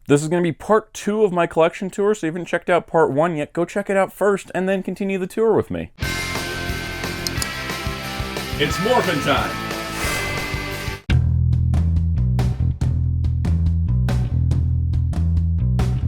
This is going to be part 2 of my collection tour, so if you haven't checked out part 1 yet, go check it out first, and then continue the tour with me. It's morphin' time!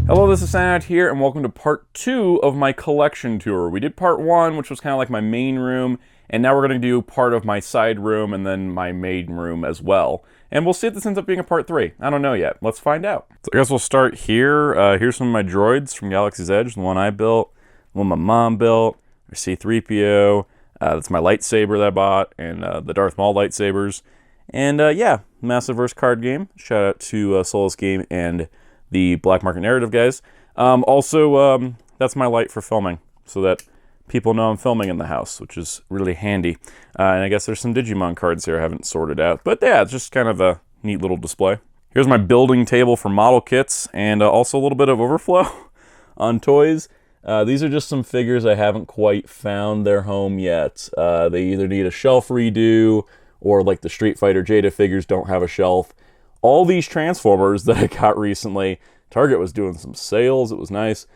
Hello, this is Soundout here, and welcome to part 2 of my collection tour. We did part 1, which was kind of like my main room, and now we're going to do part of my side room and then my main room as well. And we'll see if this ends up being a part 3. I don't know yet. Let's find out. So I guess we'll start here. Here's some of my droids from Galaxy's Edge, the one I built, the one my mom built, C-3PO. That's my lightsaber that I bought, and the Darth Maul lightsabers. And yeah, Massiveverse card game. Shout out to Solus Game and the Black Market Narrative guys. Also, that's my light for filming, so that people know I'm filming in the house, which is really handy. And I guess there's some Digimon cards here I haven't sorted out. But yeah, it's just kind of a neat little display. Here's my building table for model kits, and also a little bit of overflow on toys. These are just some figures I haven't quite found their home yet. They either need a shelf redo, or like the Street Fighter Jada figures don't have a shelf. All these Transformers that I got recently, Target was doing some sales, it was nice.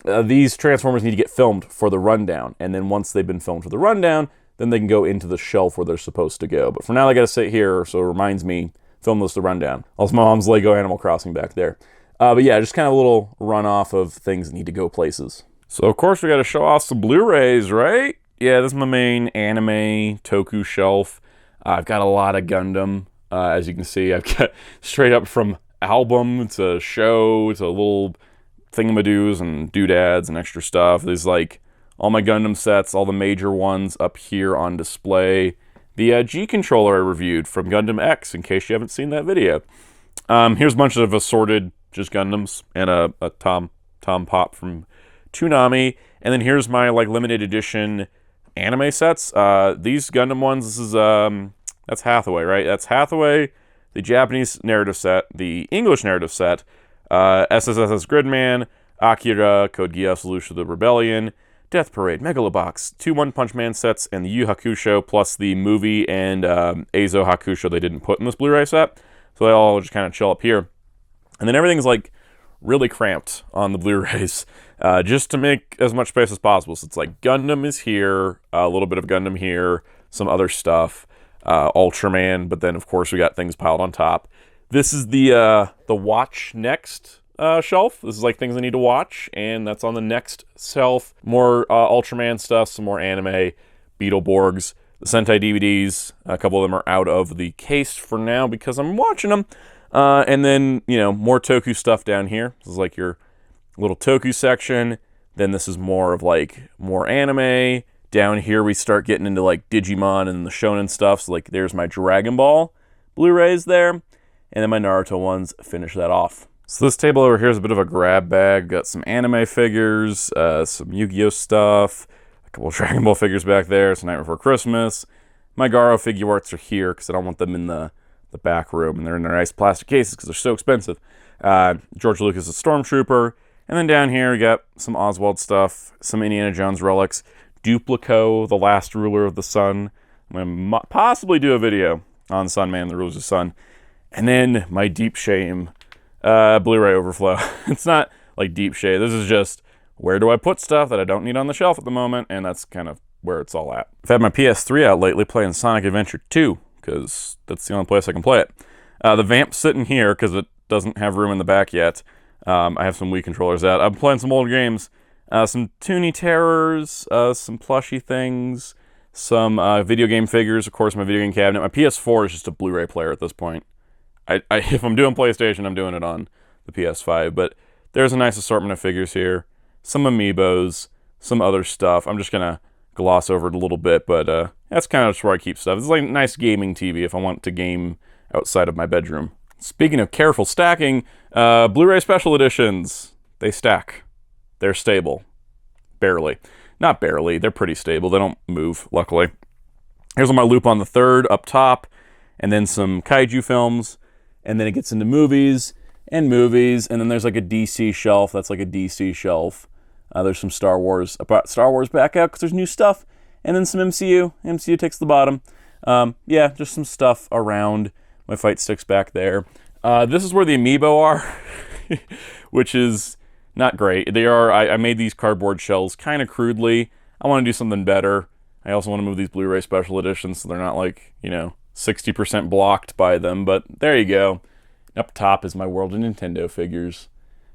These Transformers need to get filmed for the rundown, and then once they've been filmed for the rundown, then they can go into the shelf where they're supposed to go. But for now, I gotta sit here, so it reminds me, film this the rundown. Also, my mom's Lego Animal Crossing back there. But yeah, just kind of a little runoff of things that need to go places. So of course, we gotta show off some Blu-rays, right? Yeah, this is my main anime Toku shelf. I've got a lot of Gundam. As you can see, I've got straight up from album to show to little thingamadoos and doodads and extra stuff. There's like all my Gundam sets, all the major ones up here on display. The G controller I reviewed from Gundam X, in case you haven't seen that video. Here's a bunch of assorted just Gundams and a Tom Pop from Toonami. And then here's my like limited edition anime sets. These Gundam ones, this is that's Hathaway, right? That's Hathaway, the Japanese narrative set, the English narrative set, SSSS Gridman, Akira, Code Geass, Solution of the Rebellion, Death Parade, Megalobox, 2 One Punch Man sets, and the Yu Hakusho, plus the movie and Eizo Hakusho they didn't put in this Blu-ray set. So they all just kind of chill up here. And then everything's like really cramped on the Blu-rays, just to make as much space as possible. So it's like Gundam is here, a little bit of Gundam here, some other stuff, Ultraman, but then of course we got things piled on top. This is the Watch Next shelf. This is like things I need to watch, and that's on the next shelf. More Ultraman stuff, some more anime, Beetleborgs, the Sentai DVDs. A couple of them are out of the case for now because I'm watching them. And then, you know, more Toku stuff down here. This is like your little Toku section. Then this is more of like more anime. Down here we start getting into like Digimon and the Shonen stuff. So like there's my Dragon Ball Blu-rays there. And then my Naruto ones finish that off. So this table over here is a bit of a grab bag. Got some anime figures, some Yu-Gi-Oh stuff, a couple of Dragon Ball figures back there. It's Night Before Christmas. My Garo figuarts are here because I don't want them in the back room, and they're in their nice plastic cases because they're so expensive. George Lucas' Stormtrooper. And then down here we got some Oswald stuff, some Indiana Jones relics, Duplico, the Last Ruler of the Sun. I'm going to possibly do a video on Sunman, the Rulers of the Sun. And then my Deep Shame Blu-ray overflow. It's not like Deep Shame. This is just, where do I put stuff that I don't need on the shelf at the moment? And that's kind of where it's all at. I've had my PS3 out lately playing Sonic Adventure 2, because that's the only place I can play it. The Vamp's sitting here, because it doesn't have room in the back yet. I have some Wii controllers out. I'm playing some old games. Some Toonie Terrors, some plushy things, some video game figures, of course my video game cabinet. My PS4 is just a Blu-ray player at this point. If I'm doing PlayStation, I'm doing it on the PS5, but there's a nice assortment of figures here. Some Amiibos, some other stuff. I'm just going to gloss over it a little bit, but that's kind of just where I keep stuff. It's like a nice gaming TV if I want to game outside of my bedroom. Speaking of careful stacking, Blu-ray special editions, they stack. They're stable. Barely. Not barely, they're pretty stable. They don't move, luckily. Here's my Loop on the Third up top, and then some kaiju films, and then it gets into movies, and then there's like a DC shelf. That's like a DC shelf. There's some Star Wars. I brought Star Wars back out because there's new stuff, and then some MCU. MCU takes the bottom. Yeah, just some stuff around. My fight sticks back there. This is where the Amiibo are. which is not great. They are, I made these cardboard shells kind of crudely. I want to do something better. I also want to move these Blu-ray special editions so they're not like, 60% blocked by them, but there you go. Up top is my World of Nintendo figures.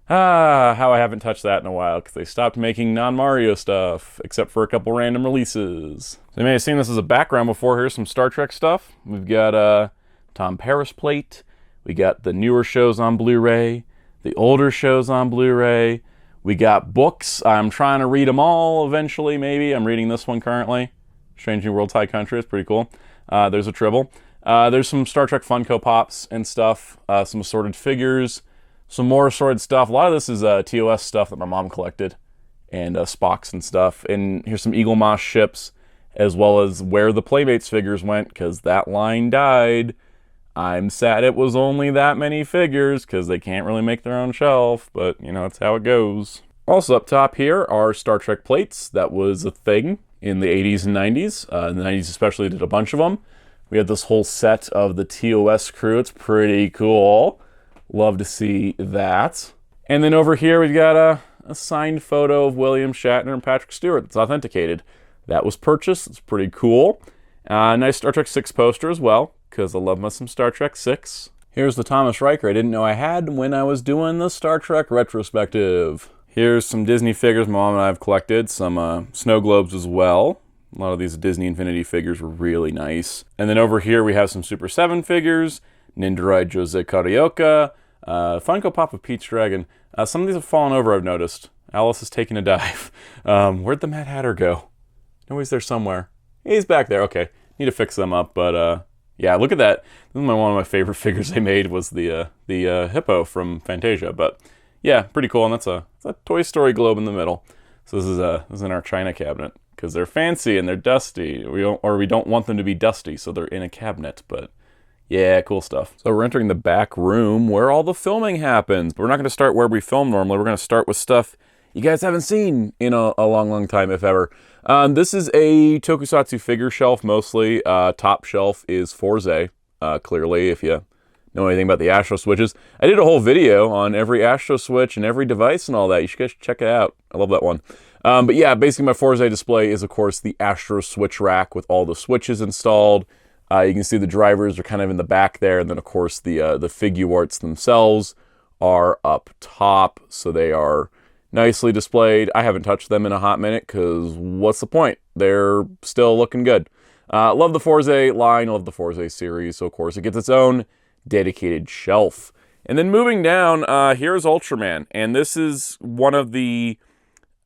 How I haven't touched that in a while, because they stopped making non-Mario stuff, except for a couple random releases. So you may have seen this as a background before. Here's some Star Trek stuff. We've got Tom Paris plate. We got the newer shows on Blu-ray, the older shows on Blu-ray. We got books. I'm trying to read them all eventually, maybe. I'm reading this one currently. Strange New Worlds High Country. It's pretty cool. There's a Tribble. There's some Star Trek Funko Pops and stuff. Some assorted figures. Some more assorted stuff. A lot of this is TOS stuff that my mom collected. And Spocks and stuff. And here's some Eagle Moss ships. As well as where the Playmates figures went. Because that line died. I'm sad it was only that many figures. Because they can't really make their own shelf. But, that's how it goes. Also up top here are Star Trek plates. That was a thing in the 80s and 90s. In the 90s especially, did a bunch of them. We had this whole set of the TOS crew. It's pretty cool. Love to see that. And then over here we've got a signed photo of William Shatner and Patrick Stewart that's authenticated. That was purchased. It's pretty cool. Nice Star Trek 6 poster as well, because I love me some Star Trek 6. Here's the Thomas Riker I didn't know I had when I was doing the Star Trek retrospective. Here's some Disney figures my mom and I have collected. Some snow globes as well. A lot of these Disney Infinity figures were really nice. And then over here we have some Super 7 figures. Nindoride Jose Carioca. Funko Pop of Pete's Dragon. Some of these have fallen over, I've noticed. Alice is taking a dive. Where'd the Mad Hatter go? No, he's there somewhere. He's back there. Okay. Need to fix them up. But yeah, look at that. This is one of my favorite figures they made was the hippo from Fantasia. But yeah, pretty cool. And that's a Toy Story globe in the middle. So this is in our China cabinet. Because they're fancy and they're dusty. We don't want them to be dusty, so they're in a cabinet. But yeah, cool stuff. So we're entering the back room where all the filming happens. But we're not going to start where we film normally. We're going to start with stuff you guys haven't seen in a long, long time, if ever. This is a tokusatsu figure shelf, mostly. Top shelf is Forze, clearly, if you know anything about the Astro Switches. I did a whole video on every Astro Switch and every device and all that. You should guys check it out. I love that one. But yeah, basically my Forze display is, of course, the Astro Switch rack with all the switches installed. You can see the drivers are kind of in the back there, and then, of course, the figuarts themselves are up top, so they are nicely displayed. I haven't touched them in a hot minute, because what's the point? They're still looking good. Love the Forze line, love the Forze series, so, of course, it gets its own dedicated shelf. And then moving down, here's Ultraman, and this is one of the...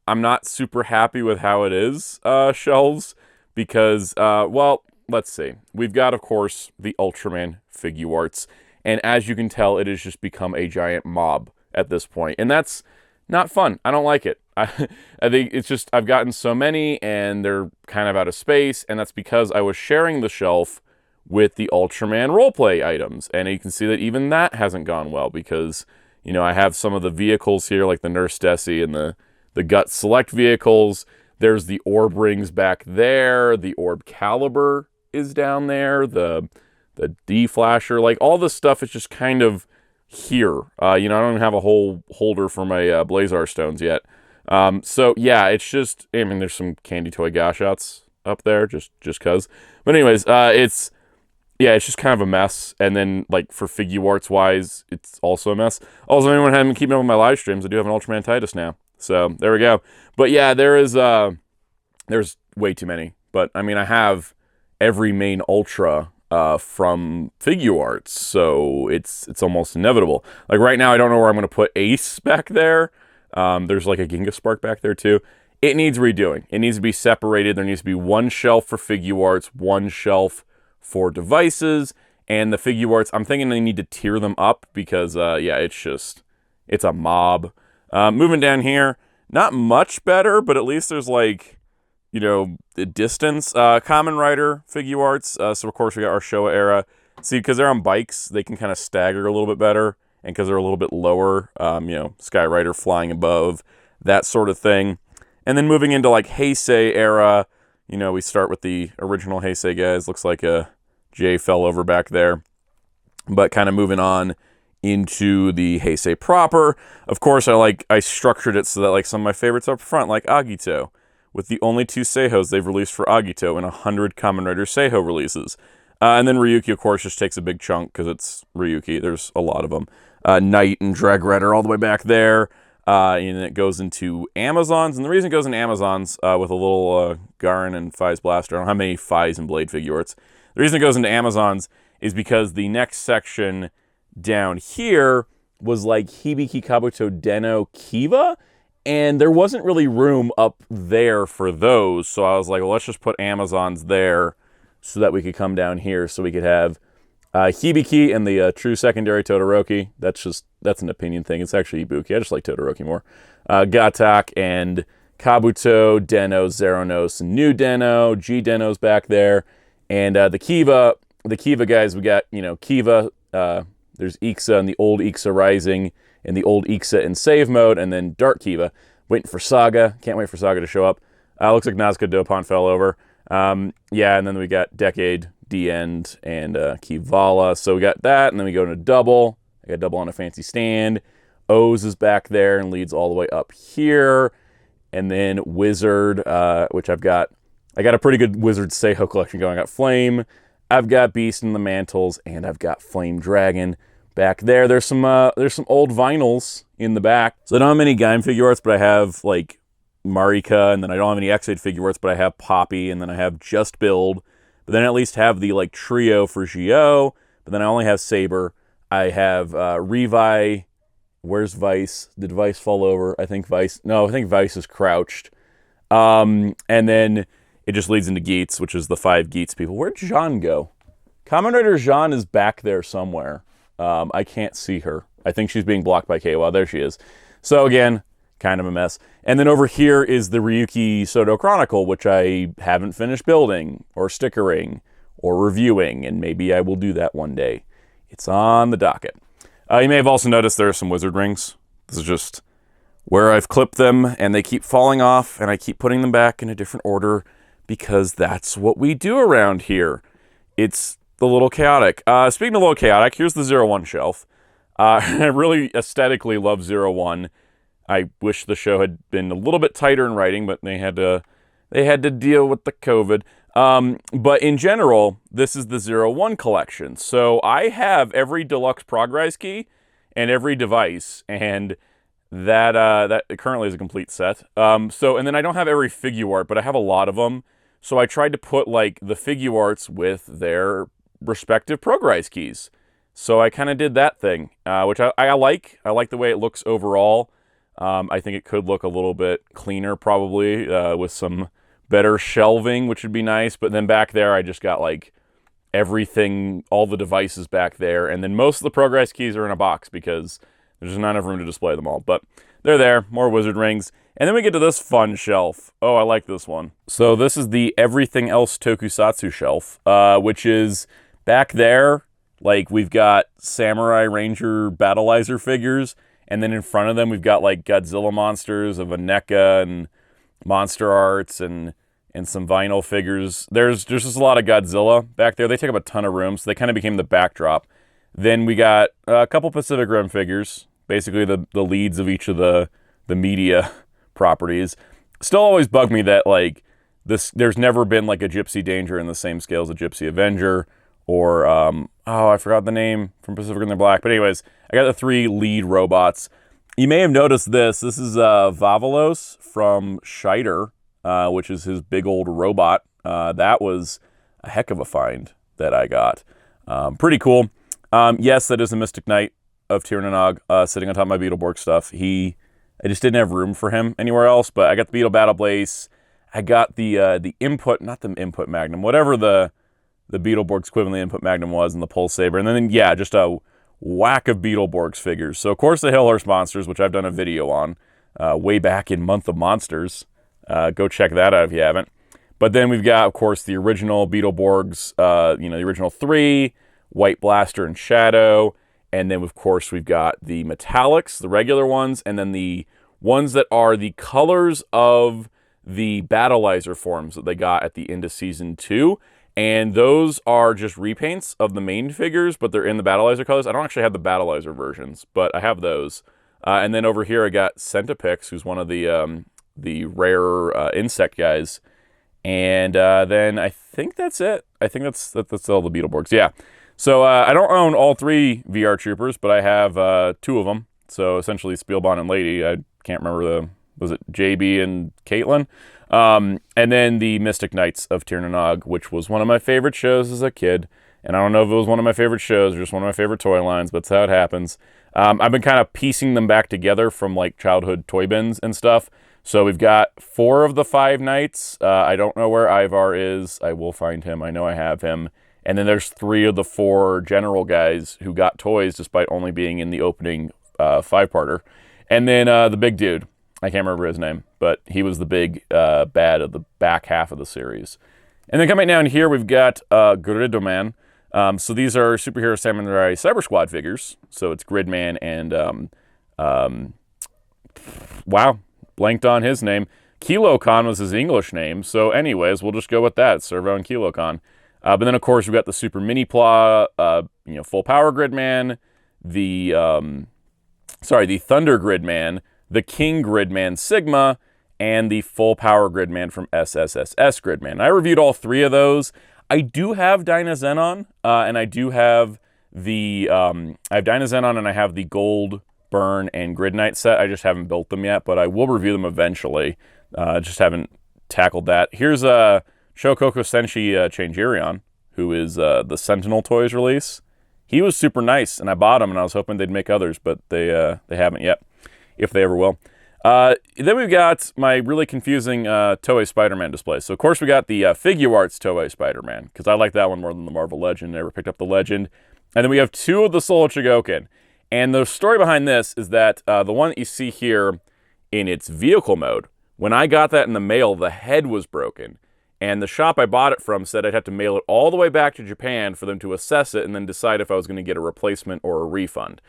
I'm not super happy with how it is, shelves, because, well, let's see. We've got, of course, the Ultraman figuarts, and as you can tell, it has just become a giant mob at this point, and that's not fun. I don't like it. I think it's just, I've gotten so many, and they're kind of out of space, and that's because I was sharing the shelf with the Ultraman roleplay items, and you can see that even that hasn't gone well, because, I have some of the vehicles here, like the Nurse Desi and the Gut Select vehicles. There's the Orb Rings back there. The Orb Caliber is down there. The D-Flasher. Like, all this stuff is just kind of here. I don't even have a whole holder for my Blazar Stones yet. So, yeah, it's just... I mean, there's some Candy Toy Goshouts up there, just cuz. But anyways, it's just kind of a mess. And then, like, for figuarts-wise, it's also a mess. Also, if anyone hadn't been keeping up with my live streams, I do have an Ultraman Titus now. So, there we go. But yeah, there's way too many. But, I mean, I have every main Ultra from figuarts, so it's almost inevitable. Like, right now, I don't know where I'm going to put Ace back there. There's, like, a Ginga Spark back there, too. It needs redoing. It needs to be separated. There needs to be one shelf for figuarts, one shelf for devices, and the figuarts, I'm thinking they need to tier them up because, yeah, it's a mob. Moving down here, not much better, but at least there's, like, the distance. Kamen Rider figuarts. So, of course, we got our Showa era. See, because they're on bikes, they can kind of stagger a little bit better. And because they're a little bit lower, Sky Rider flying above, that sort of thing. And then moving into, like, Heisei era, we start with the original Heisei guys. Looks like a J fell over back there. But kind of moving on into the Heisei proper. Of course, I structured it so that like some of my favorites up front, like Agito, with the only 2 Seihos they've released for Agito in 100 Kamen Rider Seiho releases. And then Ryuki, of course, just takes a big chunk because it's Ryuki. There's a lot of them. Knight and Drag Red are all the way back there. And it goes into Amazons. And the reason it goes into Amazons with a little Garen and Fai's Blaster, I don't know how many Fai's and Blade figuarts. The reason it goes into Amazons is because the next section down here was like Hibiki Kabuto Deno Kiva, and there wasn't really room up there for those, so I was like, well, let's just put Amazons there so that we could come down here so we could have Hibiki and the true secondary Todoroki. That's an opinion thing. It's actually Ibuki. I just like Todoroki more. Gatak and Kabuto, Deno, Zeronos, and New Deno. G Deno's back there. And the Kiva guys, we got, Kiva, there's Ixa and the old Ixa Rising and the old Ixa in save mode, and then Dark Kiva. Waiting for Saga. Can't wait for Saga to show up. Looks like Nazca Dopont fell over. Yeah, and then we got Decade, D-End, and Kivala. So we got that, and then we go into double. I got double on a fancy stand. O's is back there and leads all the way up here. And then Wizard, which I got a pretty good Wizard Seiho collection going. I got Flame, I've got Beast in the Mantles, and I've got Flame Dragon back there. There's some old vinyls in the back. So I don't have many Gaim figuarts, but I have like Marika, and then I don't have any X8 figuarts, but I have Poppy, and then I have Just Build, but then I at least have the like trio for Gio, but then I only have Saber. I have Revi. Where's Vice? Did Vice fall over? I think Vice is crouched. And then it just leads into Geats, which is the 5 Geats people. Where'd Jean go? Kamen Rider Jean is back there somewhere. I can't see her. I think she's being blocked by Keiwa. There she is. So again, kind of a mess. And then over here is the Ryuki Soto Chronicle, which I haven't finished building or stickering or reviewing, and maybe I will do that one day. It's on the docket. You may have also noticed there are some wizard rings. This is just where I've clipped them, and they keep falling off, and I keep putting them back in a different order because that's what we do around here. It's a little chaotic. Speaking of a little chaotic, here's the 01 shelf. I really aesthetically love 01. I wish the show had been a little bit tighter in writing, but they had to deal with the COVID. But in general, this is the 01 collection. So I have every deluxe Progrise key and every device, and that currently is a complete set. And then I don't have every figuart, but I have a lot of them. So I tried to put like the figuarts with their respective Progrise keys. So I kind of did that thing, which I like. I like the way it looks overall. I think it could look a little bit cleaner probably with some better shelving, which would be nice. But then back there, I just got like everything, all the devices back there. And then most of the Progrise keys are in a box because there's not enough room to display them all. But they're there, more wizard rings. And then we get to this fun shelf. Oh, I like this one. So this is the Everything Else Tokusatsu shelf, which is back there. Like we've got Samurai Ranger Battleizer figures. And then in front of them, we've got like Godzilla monsters of a NECA and Monster Arts and some vinyl figures. There's just a lot of Godzilla back there. They take up a ton of room, so they kind of became the backdrop. Then we got a couple Pacific Rim figures, basically the leads of each of the media properties. Still always bugged me that like there's never been like a Gypsy Danger in the same scale as a Gypsy Avenger or I forgot the name from Pacific Rim the Black. But anyways, I got the 3 lead robots. You may have noticed this. This is Vavalos from Scheider, which is his big old robot. That was a heck of a find that I got. Pretty cool. Yes, that is a Mystic Knight of Tirnanog sitting on top of my Beetleborg stuff. I just didn't have room for him anywhere else, but I got the Beetle Battle Blaze. I got the input, not the input Magnum, whatever the Beetleborg's equivalent input Magnum was, and the Pulse Saber. And then, yeah, just a whack of Beetleborg's figures. So, of course, the Hillhurst Monsters, which I've done a video on way back in Month of Monsters. Go check that out if you haven't. But then we've got, of course, the original Beetleborgs, the original 3, White Blaster and Shadow. And then, of course, we've got the Metallics, the regular ones, and then the ones that are the colors of the Battleizer forms that they got at the end of Season 2. And those are just repaints of the main figures, but they're in the Battleizer colors. I don't actually have the Battleizer versions, but I have those. And then over here I got Centipix, who's one of the rare insect guys. And then I think that's it. I think that's all the Beetleborgs. Yeah. So I don't own all 3 VR Troopers, but I have 2 of them. So essentially Spielbahn and Lady. I can't remember was it JB and Caitlin? And then the Mystic Knights of Tir na Nog, which was one of my favorite shows as a kid. And I don't know if it was one of my favorite shows or just one of my favorite toy lines, but that's how it happens. I've been kind of piecing them back together from like childhood toy bins and stuff. So we've got 4 of the 5 knights. I don't know where Ivar is. I will find him. I know I have him. And then there's 3 of the 4 general guys who got toys despite only being in the opening 5-parter. And then the big dude. I can't remember his name, but he was the big bad of the back half of the series. And then coming down here, we've got Gridman. So these are Superhero Samurai Cyber Squad figures. So it's Gridman and, wow, blanked on his name. Kilocon was his English name. So anyways, we'll just go with that, Servo and Kilocon. But then, of course, we've got the Super Mini Pla, Full Power Gridman, the Thunder Gridman, the King Gridman Sigma, and the Full Power Gridman from SSSS Gridman. I reviewed all 3 of those. I do have Dynazenon, and I do have the, I have Dynazenon and I have the Gold, Burn, and Grid Knight set. I just haven't built them yet, but I will review them eventually. Just haven't tackled that. Here's Shokoku Senshi Changirion, who is the Sentinel Toys release. He was super nice, and I bought him, and I was hoping they'd make others, but they haven't yet, if they ever will. Then we've got my really confusing Toei Spider-Man display. So, of course, we got the figuarts Toei Spider-Man, because I like that one more than the Marvel Legend. Never picked up the Legend. And then we have 2 of the Soul Chigoken. And the story behind this is that the one that you see here in its vehicle mode, when I got that in the mail, the head was broken. And the shop I bought it from said I'd have to mail it all the way back to Japan for them to assess it and then decide if I was going to get a replacement or a refund.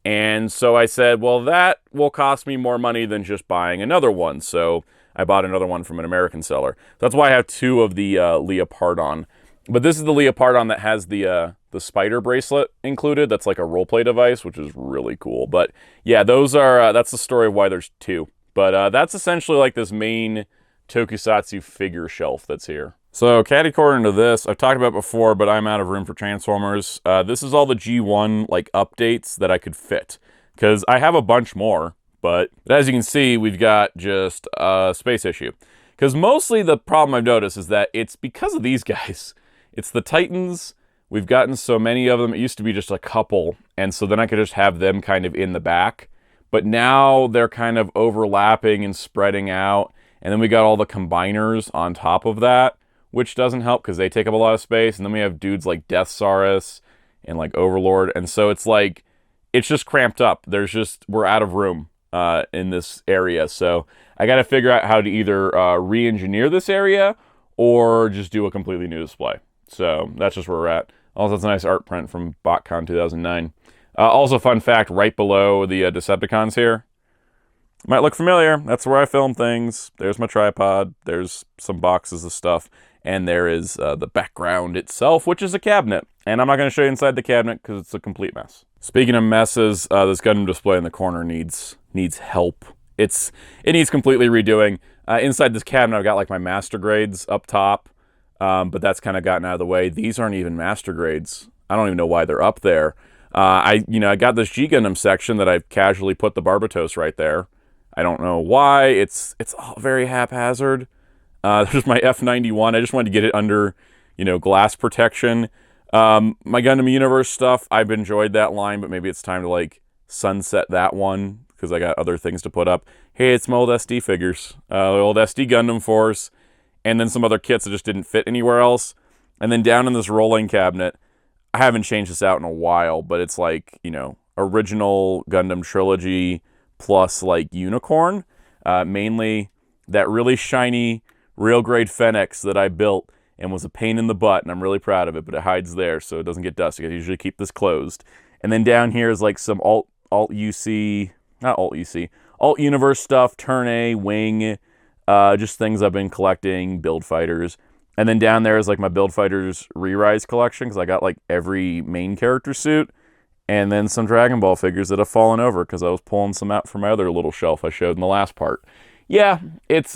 And so I said, well, that will cost me more money than just buying another one. So I bought another one from an American seller. That's why I have 2 of the Leopardon. But this is the Leopardon that has the spider bracelet included. That's like a roleplay device, which is really cool. But yeah, those are that's the story of why there's 2. But that's essentially like this main Tokusatsu figure shelf that's here. So catty-corner into this, I've talked about before, but I'm out of room for Transformers. This is all the G1 like updates that I could fit, because I have a bunch more, but as you can see, we've got just a space issue. Because mostly the problem I've noticed is that it's because of these guys. It's the Titans. We've gotten so many of them. It used to be just a couple, and so then I could just have them kind of in the back. But now they're kind of overlapping and spreading out. And then we got all the combiners on top of that, which doesn't help because they take up a lot of space. And then we have dudes like Death Saurus and like Overlord. And so it's like, it's just cramped up. We're out of room in this area. So I got to figure out how to either re-engineer this area or just do a completely new display. So that's just where we're at. Also, it's a nice art print from BotCon 2009. Also, fun fact, right below the Decepticons here. Might look familiar. That's where I film things. There's my tripod. There's some boxes of stuff. And there is the background itself, which is a cabinet. And I'm not going to show you inside the cabinet because it's a complete mess. Speaking of messes, this Gundam display in the corner needs help. It needs completely redoing. Inside this cabinet, I've got like my master grades up top. But that's kind of gotten out of the way. These aren't even master grades. I don't even know why they're up there. I got this G Gundam section that I've casually put the Barbatos right there. I don't know why. It's all very haphazard. There's my F91. I just wanted to get it under, glass protection. My Gundam Universe stuff, I've enjoyed that line, but maybe it's time to like sunset that one because I got other things to put up. Hey, it's my old SD figures, old SD Gundam Force, and then some other kits that just didn't fit anywhere else. And then down in this rolling cabinet, I haven't changed this out in a while, but it's like, original Gundam trilogy plus like Unicorn. Mainly that really shiny, real grade Fennex that I built and was a pain in the butt, and I'm really proud of it, but it hides there so it doesn't get dusty. I usually keep this closed. And then down here is like some Alt Universe stuff, Turn A, Wing, just things I've been collecting, Build Fighters. And then down there is like my Build Fighters Re-Rise collection, because I got like every main character suit, and then some Dragon Ball figures that have fallen over because I was pulling some out from my other little shelf I showed in the last part. Yeah, it's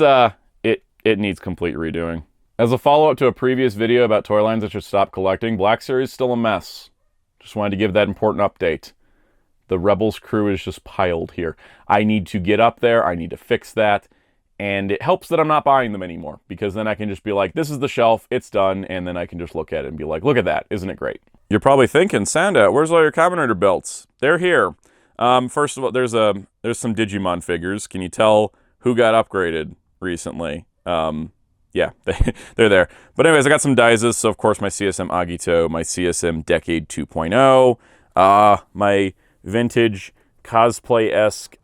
it needs complete redoing. As a follow-up to a previous video about toy lines that should stop collecting, Black Series is still a mess. Just wanted to give that important update. The Rebels crew is just piled here. I need to get up there. I need to fix that. And it helps that I'm not buying them anymore, because then I can just be like, this is the shelf, it's done, and then I can just look at it and be like, look at that, isn't it great? You're probably thinking, Soundout, where's all your Kamen Rider belts? They're here. First of all, there's some Digimon figures. Can you tell who got upgraded recently? Yeah, they're there. But anyways, I got some Daizas, so of course my CSM Agito, my CSM Decade 2.0, my vintage cosplay-esque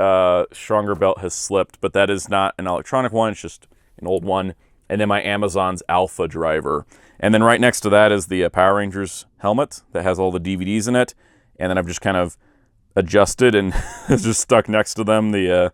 stronger belt has slipped, but that is not an electronic one, it's just an old one. And then my Amazon's Alpha driver. And then right next to that is the Power Rangers helmet that has all the DVDs in it. And then I've just kind of adjusted and it's just stuck next to them the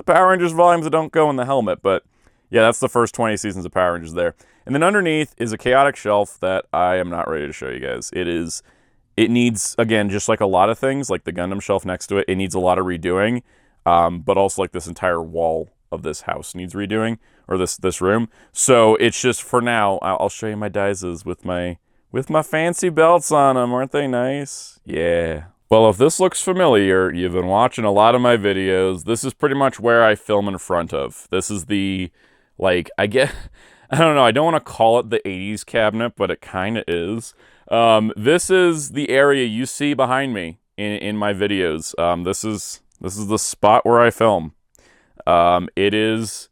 Power Rangers volumes that don't go in the helmet. But yeah, that's the first 20 seasons of Power Rangers there. And then underneath is a chaotic shelf that I am not ready to show you guys. It needs, again, just like a lot of things, like the Gundam shelf next to it, it needs a lot of redoing. But also like this entire wall of this house needs redoing, or this room. So it's just, for now, I'll show you my Daizas with my fancy belts on them. Aren't they nice? Yeah. Well, if this looks familiar, you've been watching a lot of my videos. This is pretty much where I film in front of. This is the, like, I don't know, I don't want to call it the 80s cabinet, but it kind of is. This is the area you see behind me in my videos. This is the spot where I film. It is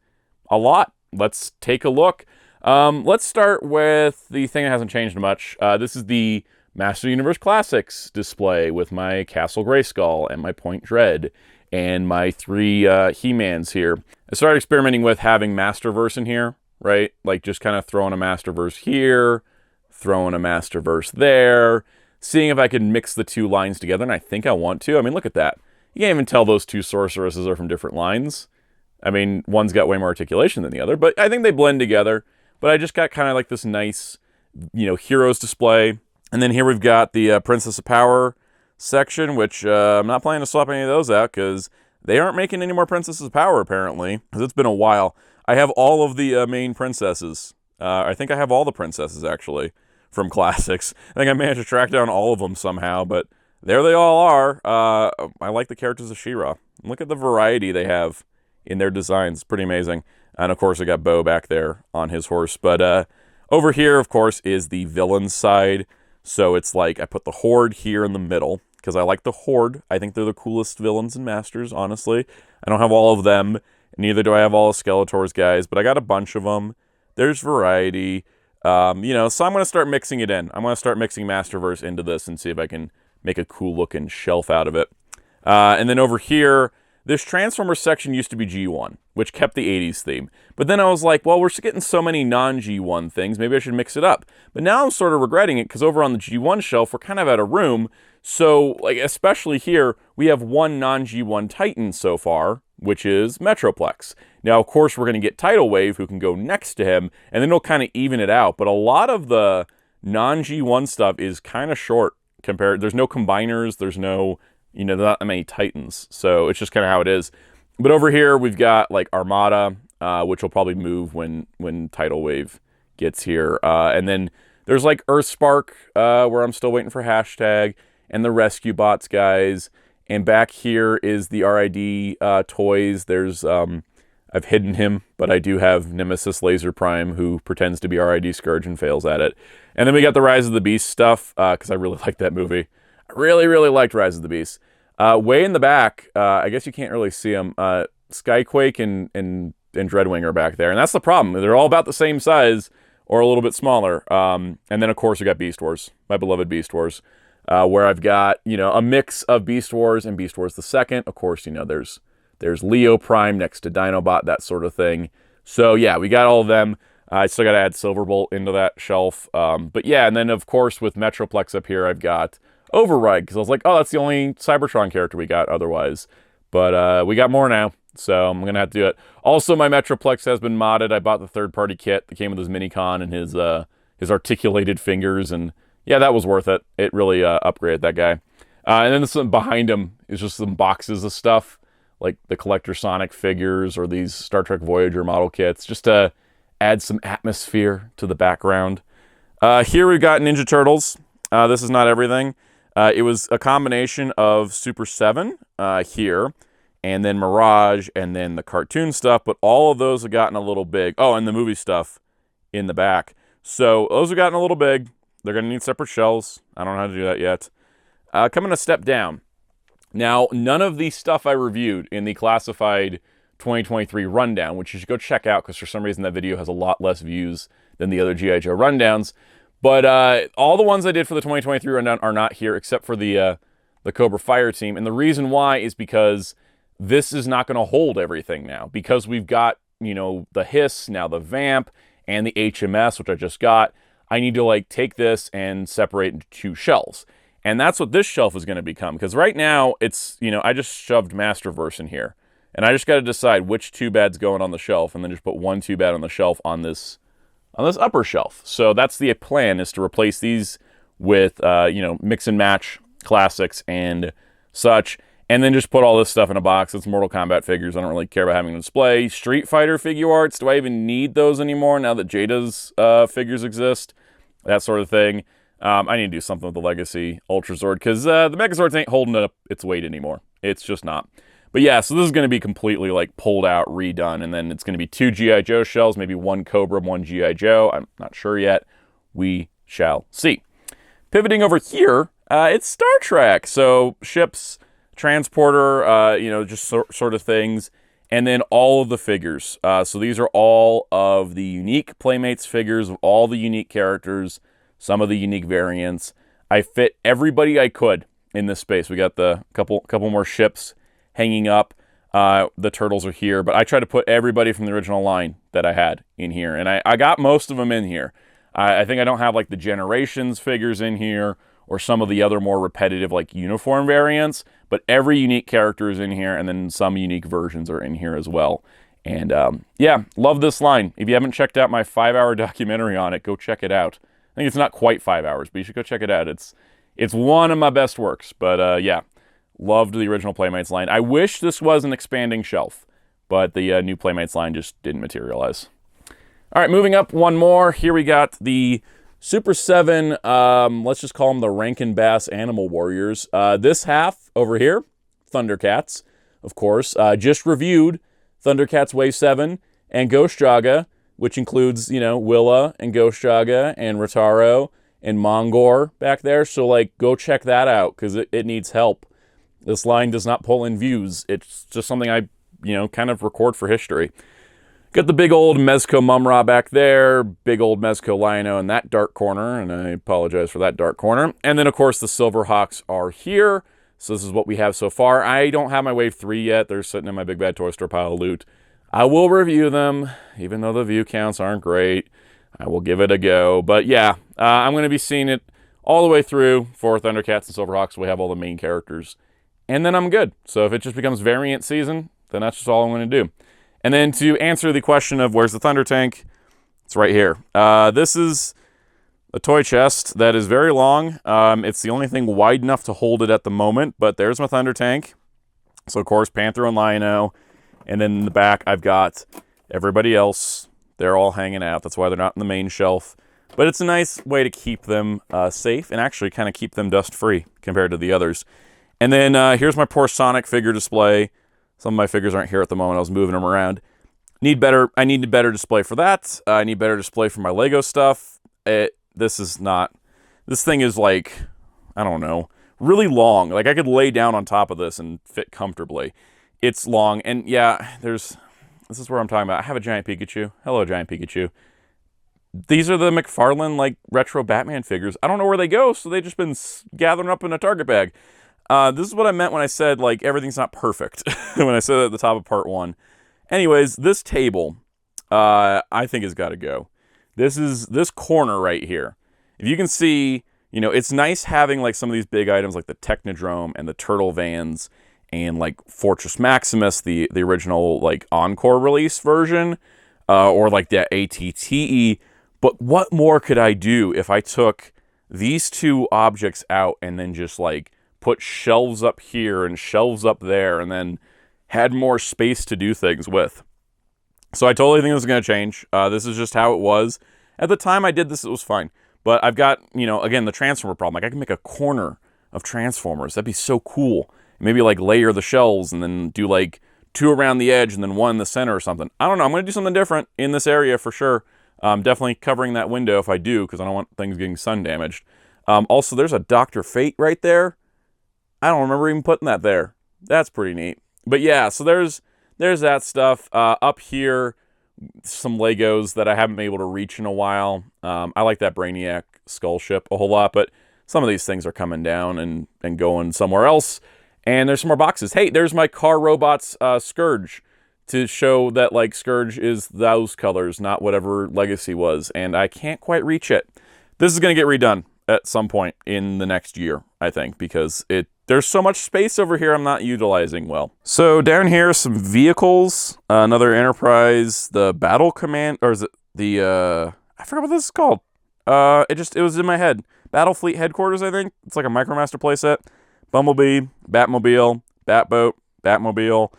a lot. Let's take a look. Let's start with the thing that hasn't changed much. This is the Master Universe Classics display with my Castle Grayskull and my Point Dread and my 3 He-Mans here. I started experimenting with having Masterverse in here, right? Like just kind of throwing a Masterverse here, throwing a Masterverse there, seeing if I could mix the two lines together, and I think I want to. I mean, look at that. You can't even tell those two sorceresses are from different lines. I mean, one's got way more articulation than the other, but I think they blend together. But I just got kind of like this nice, heroes display. And then here we've got the Princess of Power section, which I'm not planning to swap any of those out because they aren't making any more Princesses of Power, apparently, because it's been a while. I have all of the main princesses. I think I have all the princesses, actually, from Classics. I think I managed to track down all of them somehow, but there they all are. I like the characters of She-Ra. Look at the variety they have in their designs. It's pretty amazing. And, of course, I got Bo back there on his horse. But over here, of course, is the villain side. So it's like I put the Horde here in the middle because I like the Horde. I think they're the coolest villains and masters, honestly. I don't have all of them. Neither do I have all of Skeletor's guys, but I got a bunch of them. There's variety. So I'm going to start mixing it in. I'm going to start mixing Masterverse into this and see if I can make a cool looking shelf out of it. And then over here, this Transformers section used to be G1, which kept the 80s theme. But then I was like, well, we're getting so many non-G1 things, maybe I should mix it up. But now I'm sort of regretting it, because over on the G1 shelf, we're kind of out of room. So, like, especially here, we have one non-G1 Titan so far, which is Metroplex. Now, of course, we're going to get Tidal Wave, who can go next to him, and then it'll kind of even it out. But a lot of the non-G1 stuff is kind of short compared. There's no combiners, there's no... not that many Titans, so it's just kind of how it is. But over here, we've got, like, Armada, which will probably move when Tidal Wave gets here. And then there's, like, Earthspark, where I'm still waiting for hashtag, and the Rescue Bots guys. And back here is the RID toys. There's, I've hidden him, but I do have Nemesis Laser Prime, who pretends to be RID Scourge and fails at it. And then we got the Rise of the Beast stuff, because I really like that movie. I really, really liked Rise of the Beast. Way in the back, I guess you can't really see them, Skyquake and Dreadwing are back there. And that's the problem. They're all about the same size or a little bit smaller. And then, of course, we got Beast Wars, my beloved Beast Wars, where I've got, a mix of Beast Wars and Beast Wars the Second. Of course, there's Leo Prime next to Dinobot, that sort of thing. So, yeah, we got all of them. I still got to add Silverbolt into that shelf. But, yeah, and then, of course, with Metroplex up here, I've got Override, because I was like, oh, that's the only Cybertron character we got otherwise. But we got more now. So I'm going to have to do it. Also, my Metroplex has been modded. I bought the third-party kit that came with his Minicon and his articulated fingers, and yeah, that was worth it. It really upgraded that guy. And then some behind him is just some boxes of stuff, like the Collector Sonic figures or these Star Trek Voyager model kits, just to add some atmosphere to the background. Here we've got Ninja Turtles. This is not everything. It was a combination of Super 7 here, and then Mirage, and then the cartoon stuff, but all of those have gotten a little big. Oh, and the movie stuff in the back. So those have gotten a little big. They're going to need separate shelves. I don't know how to do that yet. Coming a step down. Now, none of the stuff I reviewed in the classified 2023 rundown, which you should go check out because for some reason that video has a lot less views than the other GI Joe rundowns. But all the ones I did for the 2023 rundown are not here except for the Cobra Fire team. And the reason why is because this is not going to hold everything now. Because we've got, you know, the Hiss, now the Vamp, and the HMS, which I just got. I need to, like, take this and separate into 2 shelves. And that's what this shelf is going to become. Because right now, it's, you know, I just shoved Masterverse in here. And I just got to decide which 2-bad's going on the shelf. And then just put 1 2-bad on the shelf on this upper shelf. So that's the plan, is to replace these with, you know, mix and match classics and such. And then just put all this stuff in a box. It's Mortal Kombat figures. I don't really care about having a display. Street Fighter figuarts. Do I even need those anymore now that Jada's figures exist? That sort of thing. I need to do something with the Legacy Ultrazord because the Megazords ain't holding up its weight anymore. It's just not. But yeah, so this is going to be completely like pulled out, redone, and then it's going to be 2 GI Joe shells, maybe 1 Cobra, 1 GI Joe. I'm not sure yet. We shall see. Pivoting over here, it's Star Trek. So ships, transporter, you know, just sort of things, and then all of the figures. So these are all of the unique Playmates figures of all the unique characters, some of the unique variants. I fit everybody I could in this space. We got the couple more ships hanging up. The turtles are here, but I tried to put everybody from the original line that I had in here, and I got most of them in here. I think I don't have like the Generations figures in here, or some of the other more repetitive like uniform variants, but every unique character is in here, and then some unique versions are in here as well. And yeah, love this line. If you haven't checked out my 5-hour documentary on it, go check it out. I think it's not quite 5 hours, but you should go check it out. It's one of my best works, but yeah, loved the original Playmates line. I wish this was an expanding shelf, but the new Playmates line just didn't materialize. All right, moving up one more. Here we got the Super 7, let's just call them the Rankin Bass Animal Warriors. This half over here, Thundercats, of course. Just reviewed Thundercats Wave 7 and Ghost Jaga, which includes, you know, Willa and Ghost Jaga and Rotaro and Mongor back there. So, like, go check that out because it needs help. This line does not pull in views. It's just something I, you know, kind of record for history. Got the big old Mezco Mumra back there, big old Mezco Lino in that dark corner, and I apologize for that dark corner. And then, of course, the Silverhawks are here. So this is what we have so far. I don't have my Wave 3 yet. They're sitting in my Big Bad Toy Store pile of loot. I will review them, even though the view counts aren't great. I will give it a go. But yeah, I'm going to be seeing it all the way through for Thundercats and Silverhawks. We have all the main characters. And then I'm good. So if it just becomes variant season, then that's just all I'm going to do. And then to answer the question of where's the Thunder Tank, it's right here. This is a toy chest that is very long. It's the only thing wide enough to hold it at the moment, but there's my Thunder Tank. So, of course, Panther and Lino. And then in the back, I've got everybody else. They're all hanging out. That's why they're not in the main shelf. But it's a nice way to keep them safe and actually kind of keep them dust-free compared to the others. And then here's my poor Sonic figure display. Some of my figures aren't here at the moment. I was moving them around. I need a better display for that. I need better display for my Lego stuff. This thing is like, I don't know, really long. Like I could lay down on top of this and fit comfortably. It's long. And yeah, this is where I'm talking about. I have a giant Pikachu. Hello, giant Pikachu. These are the McFarlane like retro Batman figures. I don't know where they go, so they've just been gathering up in a Target bag. This is what I meant when I said, like, everything's not perfect. When I said that at the top of part 1. Anyways, this table, I think has got to go. This corner right here. If you can see, you know, it's nice having, like, some of these big items, like the Technodrome and the Turtle Vans and like Fortress Maximus, the original like Encore release version, or like that ATTE. But what more could I do if I took these two objects out and then just like put shelves up here and shelves up there and then had more space to do things with? So I totally think this is going to change. This is just how it was. At the time I did this, it was fine. But I've got, you know, again, the Transformer problem. Like, I can make a corner of Transformers. That'd be so cool. Maybe, like, layer the shells and then do, like, 2 around the edge and then 1 in the center or something. I don't know. I'm going to do something different in this area for sure. Definitely covering that window if I do, because I don't want things getting sun damaged. Also, there's a Dr. Fate right there. I don't remember even putting that there. That's pretty neat. But yeah, so there's that stuff. Up here, some Legos that I haven't been able to reach in a while. I like that Brainiac skull ship a whole lot, but some of these things are coming down and going somewhere else. And there's some more boxes. Hey, there's my Car Robots Scourge, to show that, like, Scourge is those colors, not whatever Legacy was. And I can't quite reach it. This is going to get redone at some point in the next year, I think, because there's so much space over here I'm not utilizing well. So down here, some vehicles, another Enterprise, the Battle Command, or is it the, I forgot what this is called. It was in my head. Battlefleet Headquarters, I think. It's like a Micromaster playset. Bumblebee, Batmobile, Batboat, Batmobile,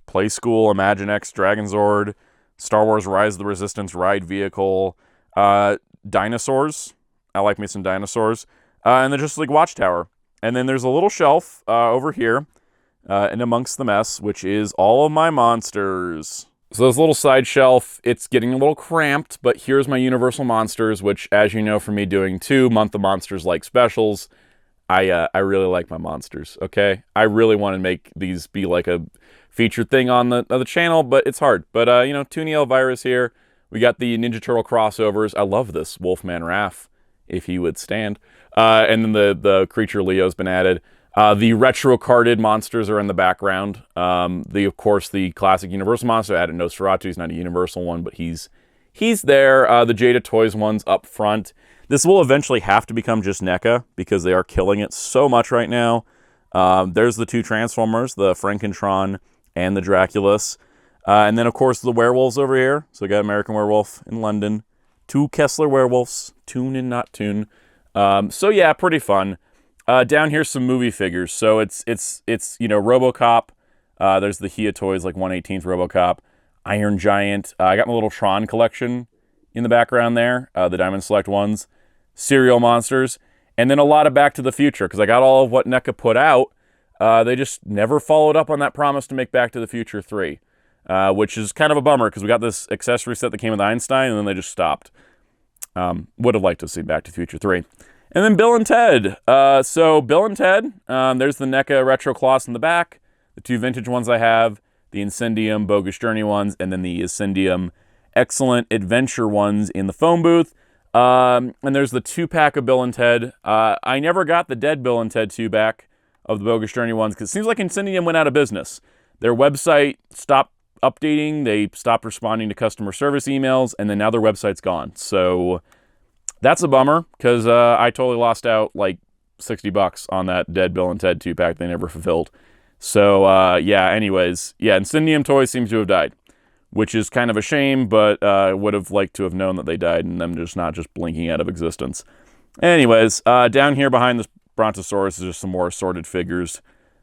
Play School, Imaginext, Dragonzord, Star Wars Rise of the Resistance ride vehicle, dinosaurs. I like me some dinosaurs. And then just like Watchtower. And then there's a little shelf over here and amongst the mess, which is all of my monsters. So this little side shelf, it's getting a little cramped, but here's my Universal Monsters, which, as you know from me doing 2 Month of Monsters like specials, I really like my monsters, okay? I really want to make these be like a featured thing on the channel, but it's hard. But, you know, Toonie Elvira's here. We got the Ninja Turtle crossovers. I love this Wolfman Raph, if he would stand. And then the Creature Leo's been added. The retro-carded monsters are in the background. Of course, the classic Universal monster added Nosferatu. He's not a Universal one, but he's there. The Jada Toys one's up front. This will eventually have to become just NECA, because they are killing it so much right now. There's the 2 Transformers, the Frankentron and the Draculus. And then, of course, the werewolves over here. So we got American Werewolf in London. 2 Kessler werewolves. Toon and not Toon. So yeah, pretty fun. Down here, some movie figures. So it's you know, RoboCop. There's the Hia Toys, like 1/18th RoboCop. Iron Giant. I got my little Tron collection in the background there. The Diamond Select ones. Serial Monsters. And then a lot of Back to the Future, because I got all of what NECA put out. They just never followed up on that promise to make Back to the Future 3. Which is kind of a bummer, because we got this accessory set that came with Einstein, and then they just stopped. Would have liked to see Back to the Future 3. And then Bill and Ted. So Bill and Ted, there's the NECA Retro Closs in the back, the 2 vintage ones I have, the Incendium Bogus Journey ones, and then the Incendium Excellent Adventure ones in the phone booth. And there's the 2-pack of Bill and Ted. I never got the dead Bill and Ted 2-pack of the Bogus Journey ones, because it seems like Incendium went out of business. Their website stopped updating, they stopped responding to customer service emails, and then now their website's gone. So that's a bummer, because I totally lost out like $60 on that dead Bill and Ted 2-pack they never fulfilled. So yeah, anyways, yeah, Incendium Toys seems to have died, which is kind of a shame, but would have liked to have known that they died and them just not just blinking out of existence. Anyways, down here behind this Brontosaurus is just some more assorted figures.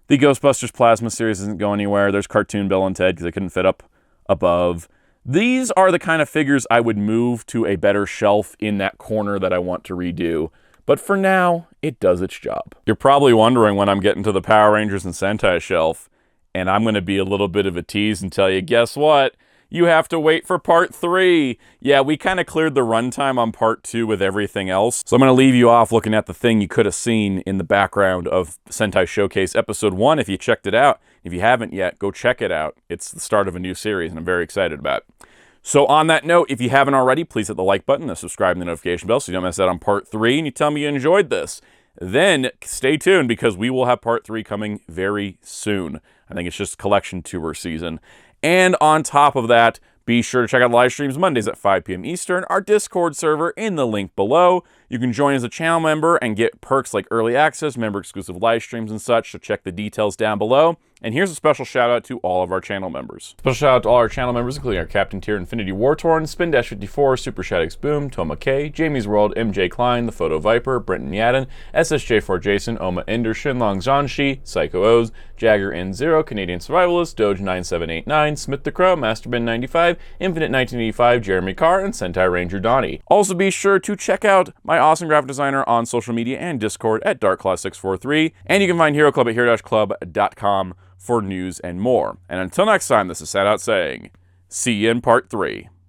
The Ghostbusters Plasma series isn't going anywhere. There's cartoon Bill and Ted, because they couldn't fit up above. These are the kind of figures I would move to a better shelf in that corner that I want to redo. But for now, it does its job. You're probably wondering when I'm getting to the Power Rangers and Sentai shelf, and I'm going to be a little bit of a tease and tell you, guess what? You have to wait for part 3. Yeah, we kind of cleared the runtime on part 2 with everything else. So I'm going to leave you off looking at the thing you could have seen in the background of Sentai Showcase Episode 1 if you checked it out. If you haven't yet, go check it out. It's the start of a new series, and I'm very excited about it. So on that note, if you haven't already, please hit the like button, the subscribe, and the notification bell so you don't miss out on part 3, and you tell me you enjoyed this. Then stay tuned, because we will have part 3 coming very soon. I think it's just collection tour season. And on top of that, Be sure to check out live streams Mondays at 5 p.m. Eastern, our Discord server in the link below. You can join as a channel member and get perks like early access, member-exclusive live streams and such, so check the details down below. And here's a special shout out to all of our channel members. Special shout out to all our channel members, including our Captain Tier, Infinity War-Torn, Spin-54, Super Shaddix Boom, Toma K, Jamie's World, MJ Klein, The Photo Viper, Brenton Yadden, SSJ4 Jason, Oma Ender, Shinlong Zhanshi, Psycho O's, Jagger N0, Canadian Survivalist, Doge9789, Smith the Crow, Masterbin95, Infinite 1985, Jeremy Carr, and Sentai Ranger Donnie. Also be sure to check out my awesome graphic designer on social media and Discord at DarkClaw643, and you can find Hero Club at hero-club.com for news and more. And until next time, this is Soundout saying, see you in part 3.